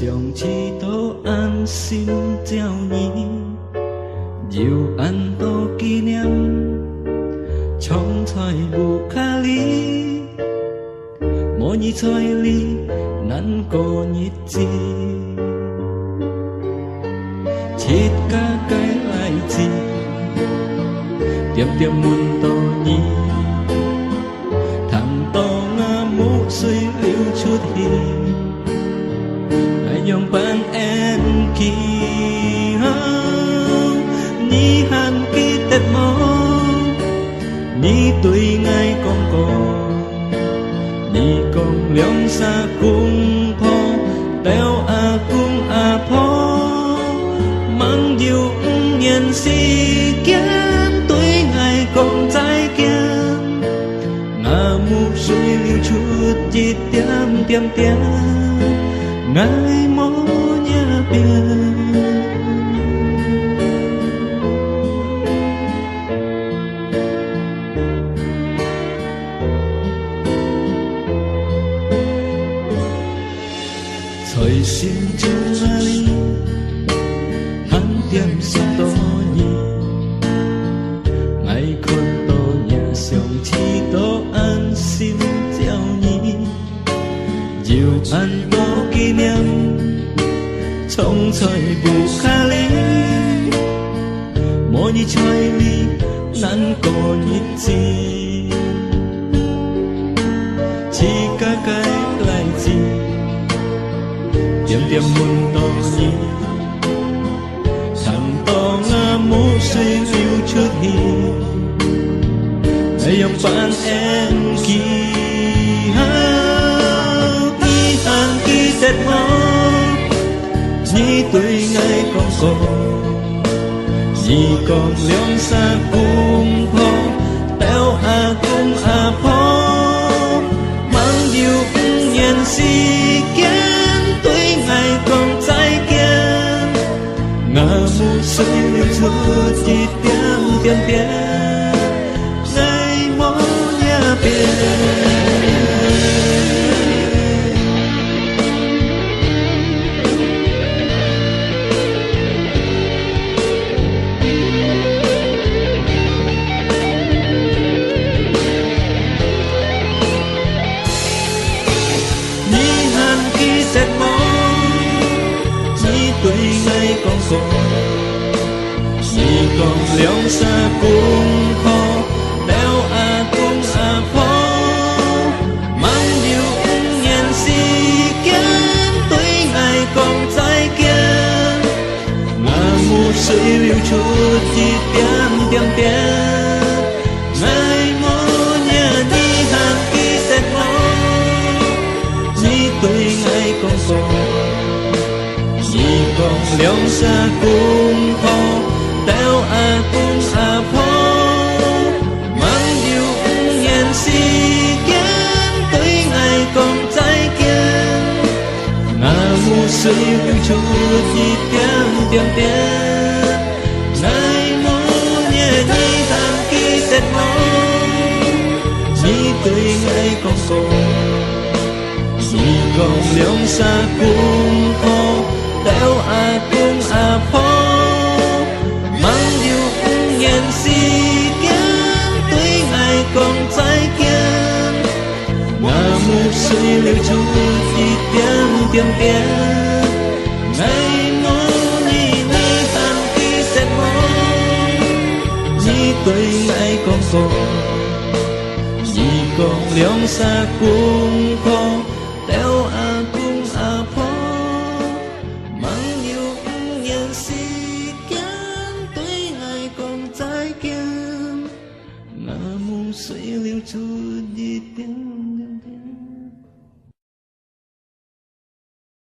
上次都安心照你，又安多纪念，冲在不卡里，莫你在里难过日子，切cả cái lại gì，点点满多你，thằng to ngã mũ suy liêu chút hi。用伴em kỳ hao ni han kỳ tết mô ni tuổi ngày con ni con liong xa cung po teo a cung a po mang diệu nhân si kiến tuổi ngày con trái kiến ngà mu suy liu chút chi tiêm tiêm tiêm ngày mô nhà biển thời xin chung ai hắn tiêm sông to nhì ngày con to nhà sông chi to an xin gieo nhì diệu an to kỷ niệm trong trời bù kha lý mỗi như trời lý nắng có nhịp gì chỉ cả cái lại gì tiêm tiêm muôn to nhỉ thằng to ngã mũ suy liu chút hi hãy dòng bạn em kỳ tết mơ như tuổi ngày con như con liong xa cung po teo a cung a po mang diệu nhân si kiến tuổi ngày con trái kiến ngà mu suy liu chút chi tiêm tiêm tiêm ngày mô nhà biển tết mô như tuổi ngày con như con liong xa cung po đeo a cung a po mang diệu nhân si kiến tuổi ngày con trái kiến ngà mu suy liu chút chi tiêm tiêm tiêm ngày mô nhà đi hàng kỳ tết mô như tuổi ngày con như con liong xa cung po teo a cung a po mang diệu nhân si kiến tuổi ngày con trái kiến ngà mu suy liu chút chi tiêm tiêm tiêm ngày mô nhà như hàng kỳ tết mô như tuổi ngày con như con liong xa cung po teo a cung a po mang diệu nhân si kiến tuổi ngày con trái kiến ngà mu suy liu chút chi tiêm tiêm tiêm ngày mô như han kỳ tết mô như tuổi ngày con như con liong xa cung po teo a cung a po mang diệu nhân si kiến tuổi ngày con trái kiến ngà mu suy liu chút